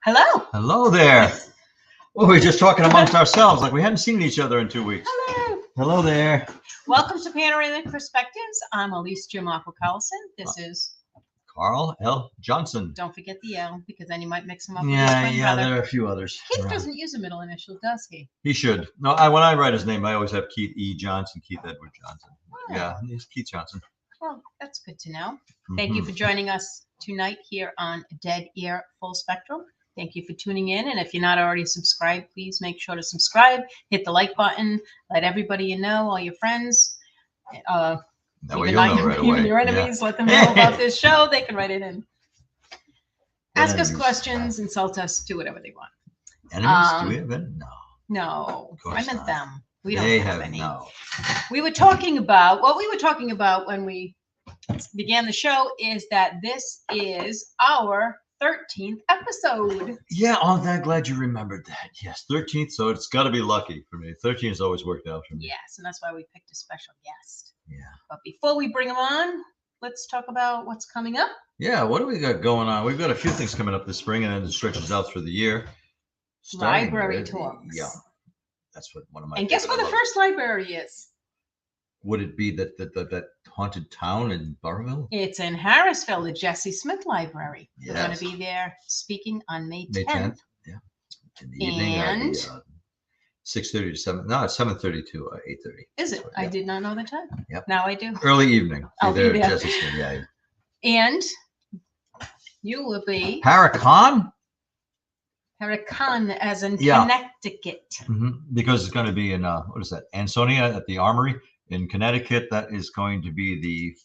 Hello. Hello there. Well, we were just talking amongst ourselves like we hadn't seen each other in 2 weeks. Hello. Hello there. Welcome to Panoramic Perspectives. I'm Elise Giamacco Carlson. This is Carl L. Johnson. Don't forget the L, because then you might mix them up with his Yeah, twin yeah, brother. there are a few others. Keith doesn't use a middle initial, does he? He should. No, when I write his name, I always have Keith E. Johnson, Keith Edward Johnson. Oh. Yeah, he's Keith Johnson. Well, that's good to know. Thank you for joining us tonight here on Dead Ear Full Spectrum. Thank you for tuning in. And if you're not already subscribed, please make sure to subscribe, hit the like button, let everybody you know, all your friends, That way even, you'll know right away. even your enemies, let them know about this show. They can write it in. Ask us questions, insult us, do whatever they want. Enemies? Do we have any? No. No, Of course I meant not. them. We don't They have have any. no. We were talking about when we began the show is that this is our 13th episode. Yeah, I'm glad you remembered that. Yes, 13th, so it's got to be lucky for me. 13 has always worked out for me. Yes, and that's why we picked a special guest. Yeah. But before we bring them on, let's talk about what's coming up. Yeah, what do we got going on? We've got a few things coming up this spring, and then it stretches out through the year. Starting Library with- talks. Yeah, that's what one of my. And guess where the favorite I love. first library is? Would it be that haunted town in Burrville? It's in Harrisville, the Jesse Smith Library. We're going Yes. to be there speaking on May 10th. May 10th. Yeah, in the evening. And 6:30 to 7. No, it's 7:30 to 8:30. Is it? So, I yeah. did not know the time. Yep. Now I do. Early evening. I'll be there. there. Jesse Smith, yeah. And you will be Paracon? Paracon, as in Yeah. Connecticut. Because it's going to be in what is that? Ansonia at the Armory in Connecticut. That is going to be the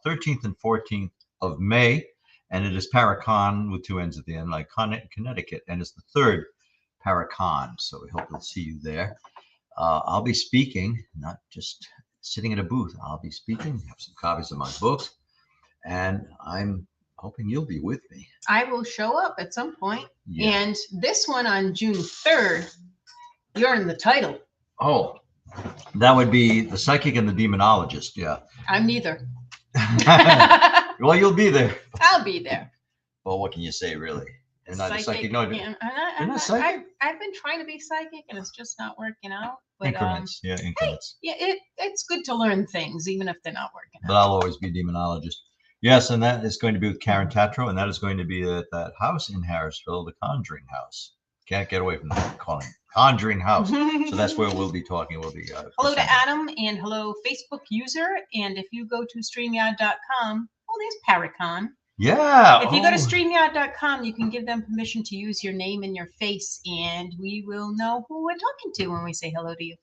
13th and 14th of May, and it is Paracon with two N's at the end, like Connecticut, and it's the third Paracon. So we hope to see you there. I'll be speaking, not just sitting at a booth. I'll be speaking. Have some copies of my books, and I'm hoping you'll be with me. I will show up at some point. Yeah. And this one on June 3rd, you're in the title. Oh, that would be the psychic and the demonologist. Yeah. I'm neither. Well, you'll be there. I'll be there. Well, what can you say, really? You're not a psychic. No, and you're not psychic? I've been trying to be psychic, and it's just not working out. But increments. Yeah, increments. yeah, it's good to learn things, even if they're not working But out. I'll always be demonologist. Yes, and that is going to be with Karen Tatro, and that is going to be at that house in Harrisville, the Conjuring House. Can't get away from that calling it Conjuring House. So that's where we'll be talking. We'll be. Hello to Adam, and hello Facebook user. And if you go to StreamYard.com, oh, there's Paracon. Yeah. If you go to StreamYard.com, you can give them permission to use your name and your face, and we will know who we're talking to when we say hello to you.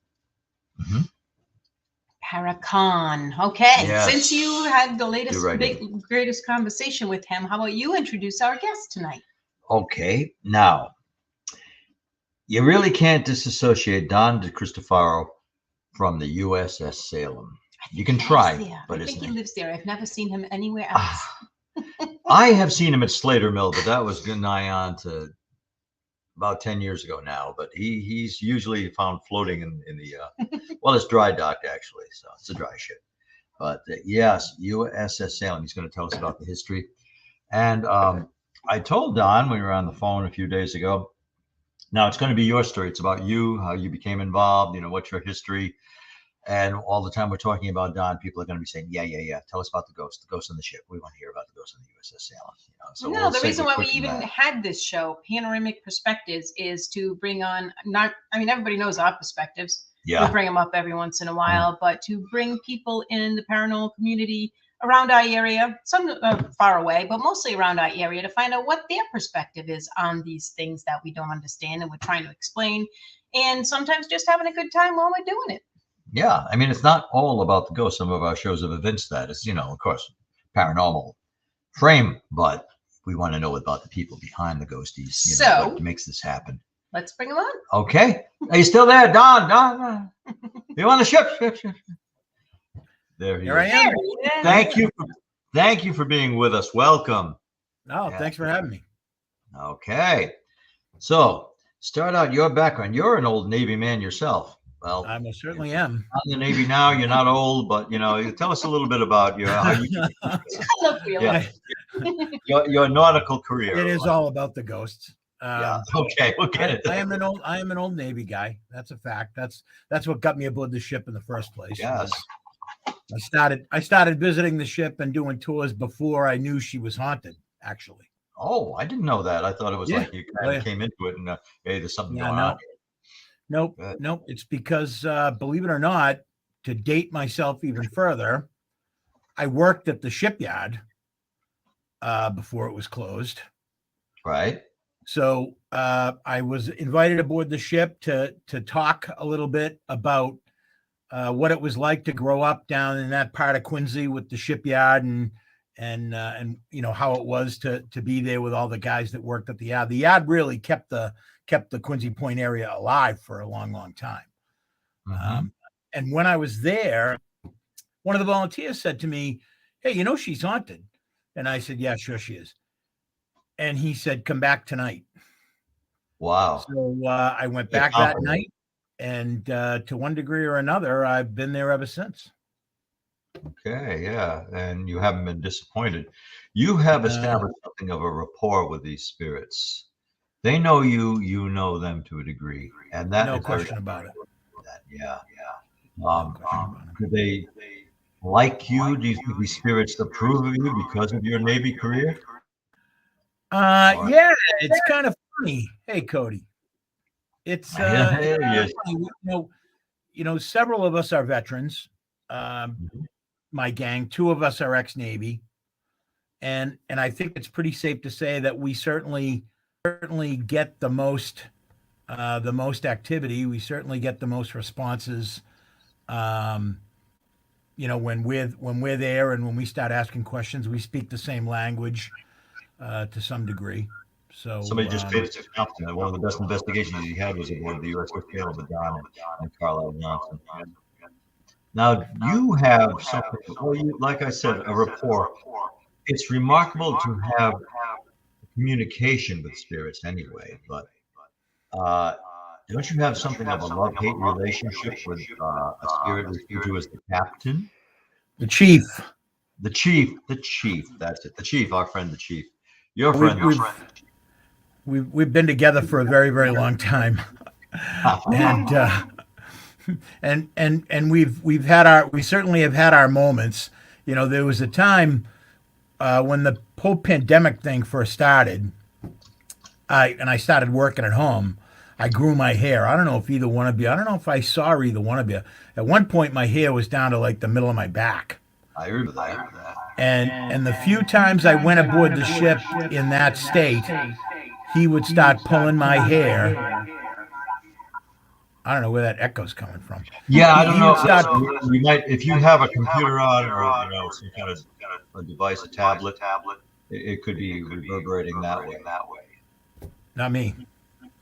Paracon. Okay. Yes. Since you had the latest, You're right. greatest conversation with him, how about you introduce our guest tonight? Okay. Now, you really can't disassociate Don DeCristofaro from the USS Salem. You can try, but I it's think he lives there. I've never seen him anywhere else. I have seen him at Slater Mill, but that was nigh on to about 10 years ago now. But he's usually found floating in the well, it's dry docked actually, so it's a dry ship. But yes, USS Salem. He's going to tell us about the history. And I told Don when we were on the phone a few days ago. Now it's going to be your story. It's about you, how you became involved. You know, what's your history. And all the time we're talking about Don, people are going to be saying, yeah. Tell us about the ghost on the ship. We want to hear about the ghost on the USS Salem. You know, so No, the reason why we even had this show, Panoramic Perspectives, is to bring on everybody knows our perspectives. Yeah. We bring them up every once in a while, but to bring people in the paranormal community around our area, some far away, but mostly around our area, to find out what their perspective is on these things that we don't understand and we're trying to explain, and sometimes just having a good time while we're doing it. Yeah, I mean, it's not all about the ghost. Some of our shows have evinced that. It's, of course, paranormal frame, but we want to know about the people behind the ghosties. What makes this happen. Let's bring them on. Okay. Are you still there, Don? Don? You on the ship? There he Here is. I am. Thank you for being with us. Welcome. No, thanks for having me. Okay. So start out your background. You're an old Navy man yourself. Well, I most certainly am. Not in the Navy now. You're not old, but you tell us a little bit about your nautical career. It is all about the ghosts. Yeah. Okay, we'll get it. I am an old Navy guy. That's a fact. That's what got me aboard the ship in the first place. Yes. I started visiting the ship and doing tours before I knew she was haunted, actually. Oh, I didn't know that. I thought it was Yeah. like you kind of came into it and hey, there's something going on. Nope. It's because, believe it or not, to date myself even further, I worked at the shipyard before it was closed. Right. So I was invited aboard the ship to talk a little bit about what it was like to grow up down in that part of Quincy with the shipyard, and how it was to be there with all the guys that worked at the yard. The yard really kept the Quincy Point area alive for a long time. Mm-hmm. And when I was there, one of the volunteers said to me, "Hey, she's haunted." And I said, "Yeah, sure she is." And he said, "Come back tonight." Wow. So I went back that night, and to one degree or another, I've been there ever since. Okay, yeah, and you haven't been disappointed. You have established something of a rapport with these spirits. They know you, you know them to a degree, and that no question about it. Yeah. Do they like you? Do you think these spirits approve of you because of your Navy career? Yeah, it's kind of funny. Hey, Cody. It's yes. funny. Several of us are veterans. My gang, 2 of us are ex-Navy, and I think it's pretty safe to say that we certainly get the most activity. We certainly get the most responses. When we're there and when we start asking questions, we speak the same language to some degree. So somebody just paid us a compliment. One of the best investigations he had was aboard the USS Salem and Carlisle Johnson. Now you have something. Well, like I said, a rapport. It's remarkable to have communication with spirits anyway, but don't you have something of a love-hate relationship with a spirit referred to as the captain? The chief. The chief. That's it. The chief, our friend, the chief. Your friend, we've been together for a very, very long time. And we certainly have had our moments. There was a time when the whole pandemic thing first started, I started working at home. I grew my hair. I don't know if I saw either one of you. At one point, my hair was down to like the middle of my back. I remember that. And the few times I went aboard the ship in that state, he would start pulling my hair. I don't know where that echo's coming from. Yeah, I don't know. You might, if you have a computer on or some kind of a device, a tablet, it could be reverberating that way. Not me.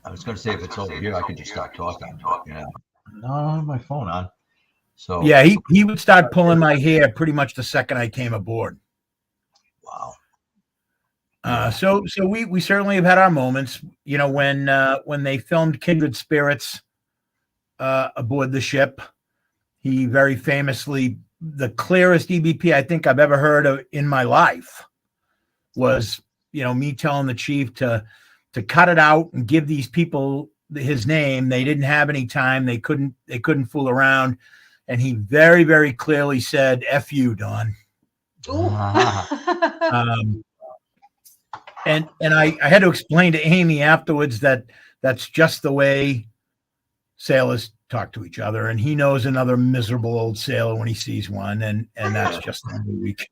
I was going to say if it's over here, I could just start talking. No, my phone on. So yeah, he would start pulling my hair pretty much the second I came aboard. Wow. So we certainly have had our moments. When they filmed Kindred Spirits aboard the ship, he very famously, the clearest EVP I think I've ever heard of in my life was me telling the chief to cut it out and give these people his name. They didn't have any time. They couldn't fool around. And he very, very clearly said, "F you, Don." And I had to explain to Amy afterwards that that's just the way sailors talk to each other, and he knows another miserable old sailor when he sees one, and that's just another week.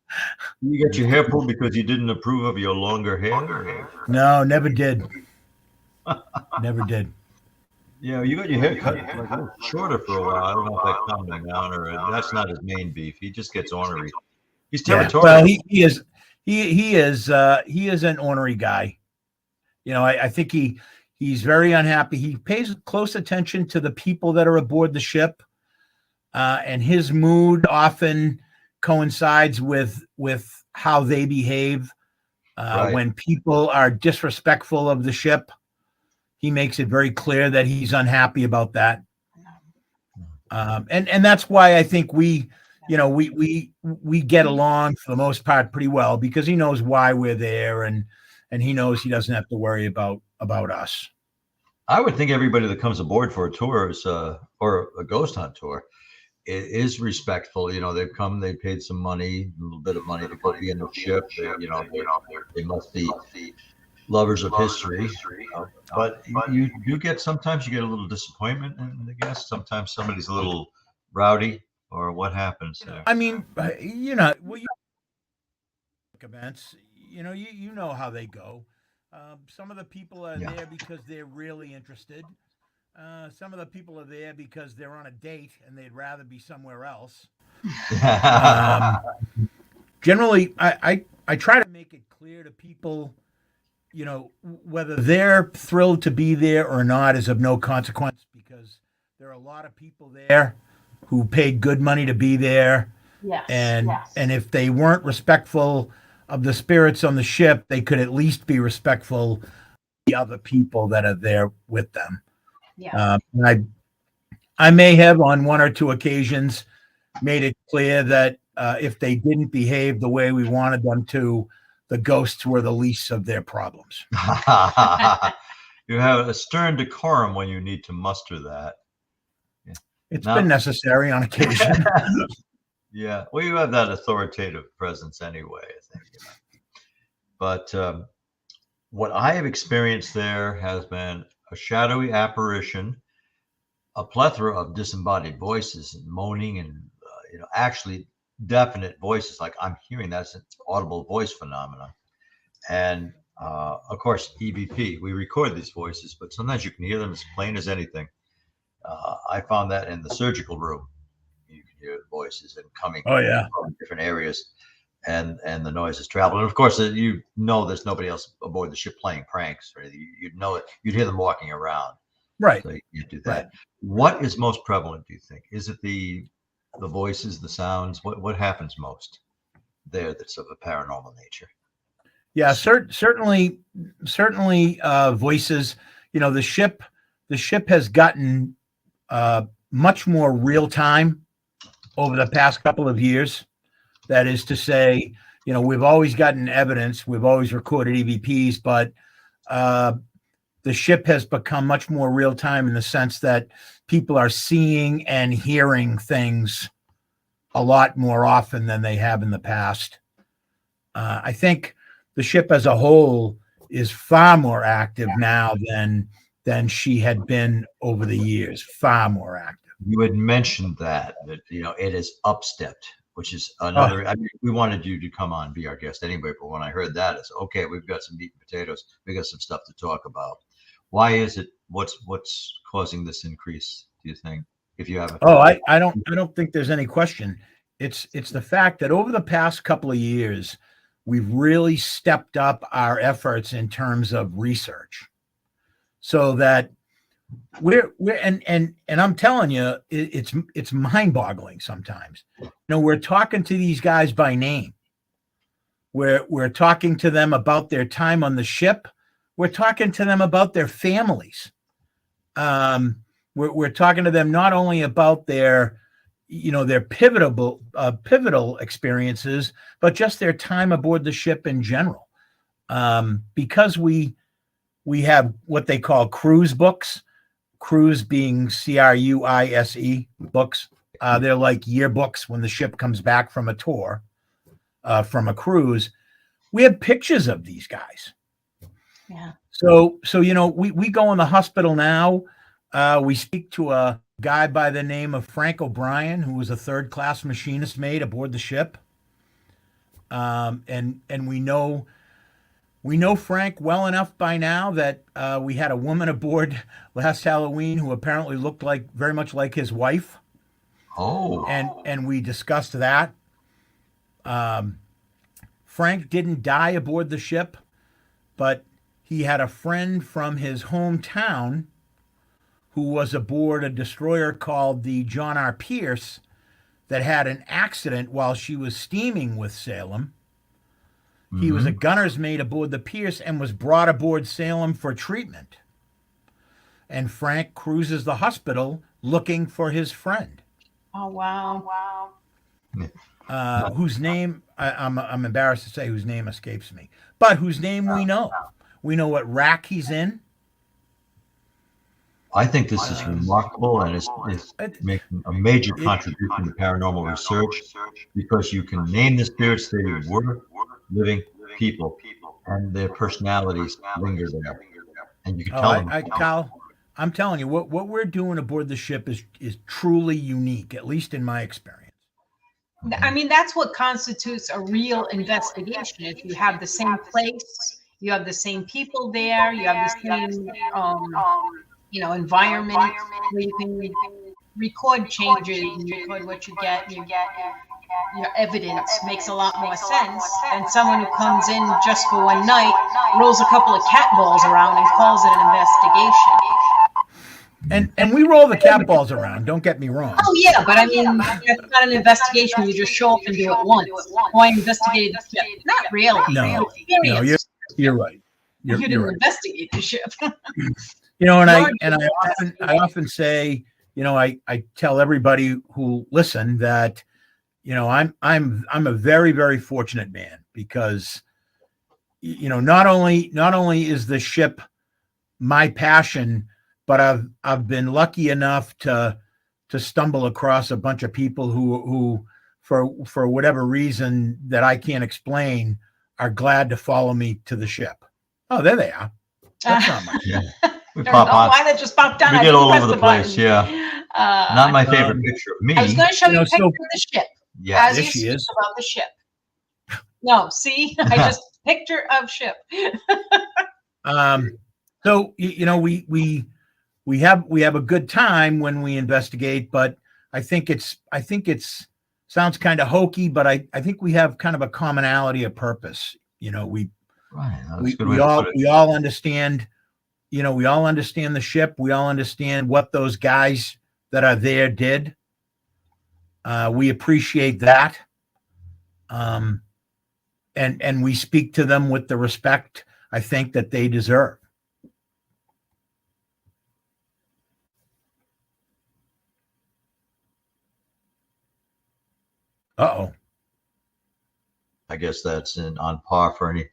You get your hair pulled because you didn't approve of your longer hair? No, never did. Never did. Yeah, you got your hair cut like a little shorter for a while. I don't know if that calmed him down or that's not his main beef. He just gets ornery. He's territorial. Well, he is an ornery guy. I think he's very unhappy. He pays close attention to the people that are aboard the ship, and his mood often coincides with how they behave. Right. When people are disrespectful of the ship, he makes it very clear that he's unhappy about that. And that's why I think we get along for the most part pretty well, because he knows why we're there, and he knows he doesn't have to worry about about us. I would think everybody that comes aboard for a tour is, or a ghost hunt tour is respectful. You know, they've come, they paid some money, a little bit of money to go be in the ship. They must be lovers of history. But you do get, sometimes you get a little disappointment in the guests. Sometimes somebody's a little rowdy, or what happens there? I mean, well, events, you know how they go. Some of the people are there because they're really interested. Some of the people are there because they're on a date and they'd rather be somewhere else. Generally, I try to make it clear to people, whether they're thrilled to be there or not is of no consequence, because there are a lot of people there who paid good money to be there. Yes. And if they weren't respectful of the spirits on the ship, they could at least be respectful of the other people that are there with them. Yeah. I may have on one or two occasions made it clear that if they didn't behave the way we wanted them to, the ghosts were the least of their problems. You have a stern decorum when you need to muster that. It's been necessary on occasion. Yeah, well, you have that authoritative presence anyway, I think. But what I have experienced there has been a shadowy apparition, a plethora of disembodied voices and moaning, and actually definite voices, like I'm hearing. That's an audible voice phenomena. And of course, EVP, we record these voices, but sometimes you can hear them as plain as anything. I found that in the surgical room. You can hear the voices and coming from different areas, and the noises travel. And of course, there's nobody else aboard the ship playing pranks, or you'd know it. You'd hear them walking around. Right. So you do that. Right. What is most prevalent, do you think? Is it the voices, the sounds? What happens most there that's of a paranormal nature? Yeah, certainly voices. The ship has gotten much more real time over the past couple of years. That is to say, we've always gotten evidence, we've always recorded EVPs, but the ship has become much more real time in the sense that people are seeing and hearing things a lot more often than they have in the past. I think the ship as a whole is far more active now than she had been over the years. Far more active. You had mentioned that it is upstepped, which is another. I mean, we wanted you to come on, be our guest anyway, but when I heard that, it's okay. We've got some meat and potatoes. We got some stuff to talk about. Why is it? What's causing this increase? Do you think? If you have I don't think there's any question. It's the fact that over the past couple of years, we've really stepped up our efforts in terms of research, so that we're and I'm telling you, it's mind-boggling sometimes. We're talking to these guys by name. We're talking to them about their time on the ship. We're talking to them about their families. We're talking to them not only about their pivotal experiences, but just their time aboard the ship in general. Because we have what they call cruise books, cruise being CRUISE books. They're like yearbooks when the ship comes back from a tour, from a cruise. We have pictures of these guys. Yeah. So we go in the hospital now. We speak to a guy by the name of Frank O'Brien, who was a third-class machinist mate aboard the ship. And we know Frank well enough by now that we had a woman aboard last Halloween who apparently looked very much like his wife. Oh. And we discussed that. Frank didn't die aboard the ship, but he had a friend from his hometown who was aboard a destroyer called the John R. Pierce that had an accident while she was steaming with Salem. Mm-hmm. He was a gunner's mate aboard the Pierce and was brought aboard Salem for treatment. And Frank cruises the hospital looking for his friend. Oh, wow. Whose name, I'm embarrassed to say whose name escapes me, but whose name we know. We know what rack he's in. I think this is remarkable, and it's making a major contribution to paranormal research, because you can name the spirits. They were living people, and their personalities linger there, and you can tell them. Kyle, I'm telling you, what we're doing aboard the ship is truly unique, at least in my experience. I mean, that's what constitutes a real investigation. If you have the same place, you have the same people there, you have the same, environment where you can record changes and record what you get. Your evidence makes a lot more sense than someone who comes in just for one night, rolls a couple of cat balls around, and calls it an investigation. And we roll the cat balls around. Don't get me wrong. Oh yeah, but I mean, that's not an investigation. You just show up and do it once. Oh, I investigated the ship. Not really. No, you're right. You didn't right. investigate the ship. And I often say, I tell everybody who listen that, I'm a very, very fortunate man, because, not only is the ship my passion, but I've been lucky enough to stumble across a bunch of people who for whatever reason that I can't explain are glad to follow me to the ship. Oh, there they are. That's not much. Yeah. We pop on. Why that just popped down? We get all over the place. Yeah. Not my favorite picture of me. I was going to show you a picture of the ship. Yeah, as you speak about the ship. No, see, I just picture of ship. So we have a good time when we investigate, but I think it's sounds kind of hokey, but I think we have kind of a commonality of purpose. We all understand. We all understand the ship. We all understand what those guys that are there did. We appreciate that. And we speak to them with the respect I think that they deserve. Uh-oh. I guess that's on par for any,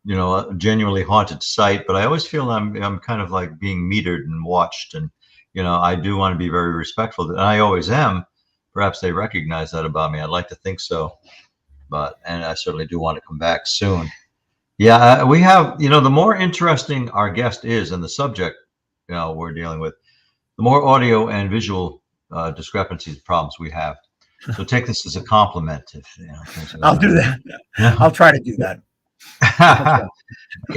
a genuinely haunted site. But I always feel I'm kind of like being metered and watched, and I do want to be very respectful, and I always am. Perhaps they recognize that about me. I'd like to think so, and I certainly do want to come back soon. Yeah, we have, the more interesting our guest is and the subject, we're dealing with, the more audio and visual discrepancies, problems we have. So take this as a compliment. I'll do that. I'll try to do that.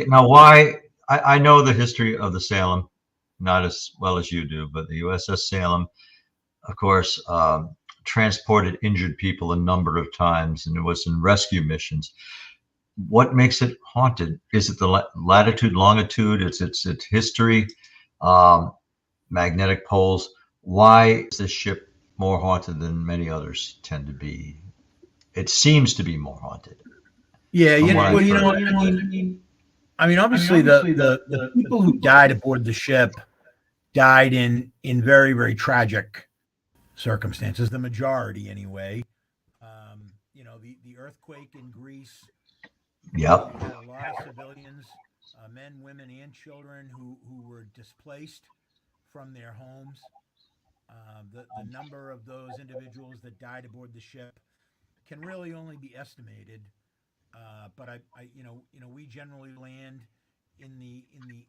Now, why? I know the history of the Salem, not as well as you do, but the USS Salem, of course, transported injured people a number of times, and it was in rescue missions. What makes it haunted? Is it the latitude, longitude? It's history, magnetic poles. Why is this ship more haunted than many others tend to be? It seems to be more haunted. Yeah, obviously the people who died aboard the ship died in very, very tragic circumstances. The majority, anyway. The earthquake in Greece. Yep. We had a lot of civilians, men, women, and children who were displaced from their homes. The number of those individuals that died aboard the ship can really only be estimated. But we generally land in the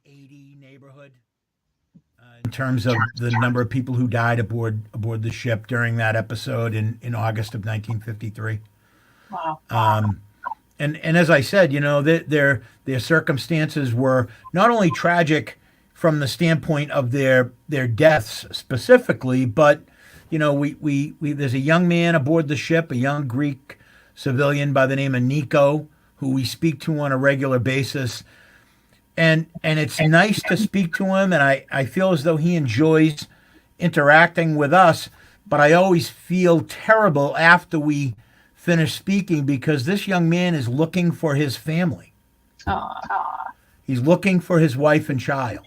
80 neighborhood in terms of the number of people who died aboard the ship during that episode in August of 1953. Wow. And as I said, their circumstances were not only tragic from the standpoint of their deaths specifically, but we there's a young man aboard the ship, a young Greek civilian by the name of Nico, who we speak to on a regular basis, and it's nice to speak to him, and I feel as though he enjoys interacting with us, but I always feel terrible after we finish speaking, because this young man is looking for his family. He's looking for his wife and child.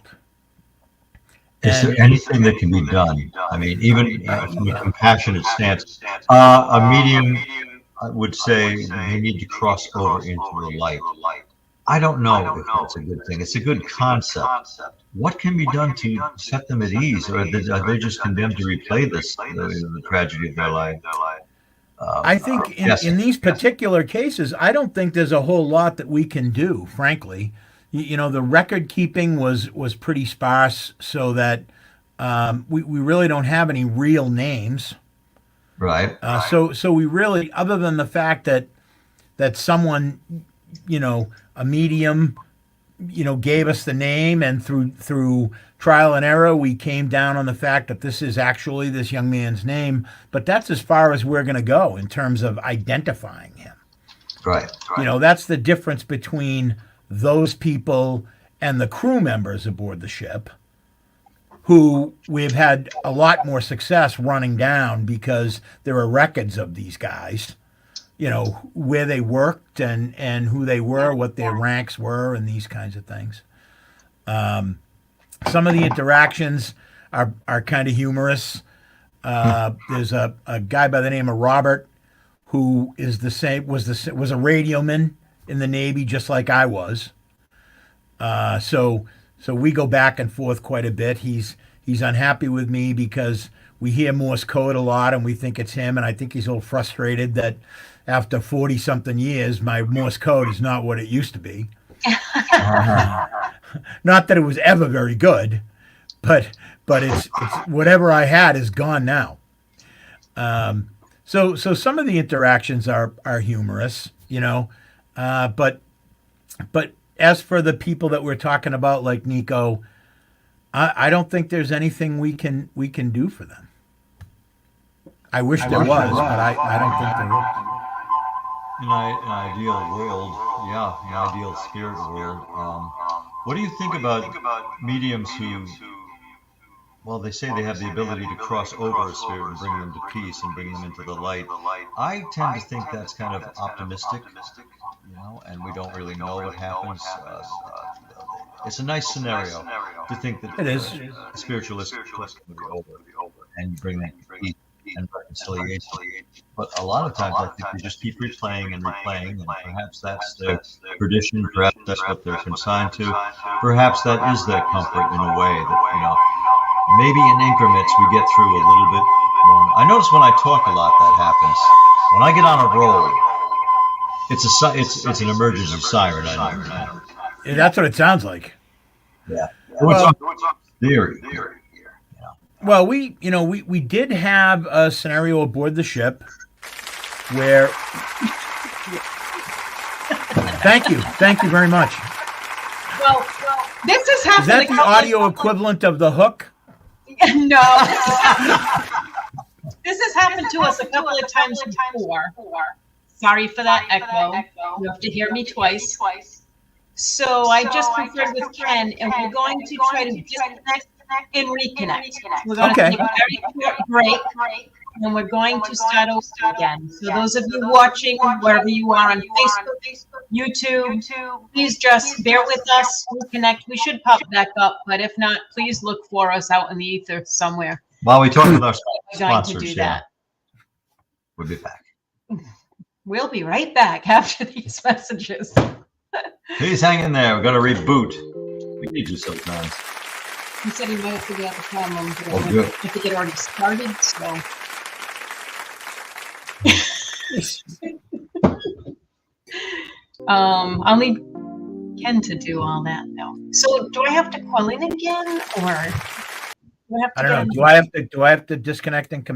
Is there anything that can be done? I mean, even from a compassionate stance, a medium would say they need to cross over into the light. I don't know if that's a good thing. It's a good concept. What can be done to set them at ease, or are they just condemned to replay the tragedy of their life? I think in these particular cases, I don't think there's a whole lot that we can do, frankly. You know, the record keeping was pretty sparse, so that we really don't have any real names. Right. So we really, other than the fact that someone, you know, a medium, you know, gave us the name, and through trial and error, we came down on the fact that this is actually this young man's name. But that's as far as we're going to go in terms of identifying him. Right. You know, that's the difference between those people and the crew members aboard the ship, who we've had a lot more success running down because there are records of these guys, you know, where they worked and who they were, what their ranks were, and these kinds of things. Some of the interactions are kind of humorous. There's a guy by the name of Robert who is the same, was a radioman in the Navy, just like I was. So we go back and forth quite a bit. He's unhappy with me because we hear Morse code a lot and we think it's him. And I think he's a little frustrated that after 40 something years, my Morse code is not what it used to be. Not that it was ever very good, but it's whatever I had is gone now. So some of the interactions are humorous, you know, but as for the people that we're talking about, like Nico, I don't think there's anything we can do for them. I wish there was, but I don't think there is. In an ideal world, yeah, in an ideal spirit world, what do you think about mediums who, well, they say they have the ability to cross over a spirit and bring them to peace and bring them into the light? I tend to think that's kind of optimistic, you know, and we don't really know what happens. It's a nice scenario to think that it is spiritualist will be over and you bring them to peace and reconciliation. But a lot of times I think they just keep replaying and replaying, and perhaps that's their tradition, perhaps that's what they're consigned to, perhaps that is their comfort in a way that, you know, maybe in increments we get through a little bit more. I notice when I talk a lot that happens. When I get on a roll, it's an emergency siren. I know. Yeah, that's what it sounds like. Yeah. What's theory? Well, we did have a scenario aboard the ship where. Thank you very much. Well, this has happened. Is that the audio equivalent of the hook? No. This has happened to us a couple of times before. Sorry for that echo. You have to hear me twice. So I just conferred with Ken, and we're going to try to disconnect and reconnect. We're going to take a very short break, and we're going to start over again. So those of you watching, wherever you are on Facebook, YouTube, please just bear with us. Reconnect. We should pop back up, but if not, please look for us out in the ether somewhere. While we talk with our We're going to sponsors, do that. We'll be back. We'll be right back after these messages. Please hang in there. We're going to reboot. We need you sometimes. He said he might have figured out the problem, but good. I think it already started, so. I'll need Ken to do all that now. So do I have to call in again, or do I have to? I don't know. Do I have to disconnect and come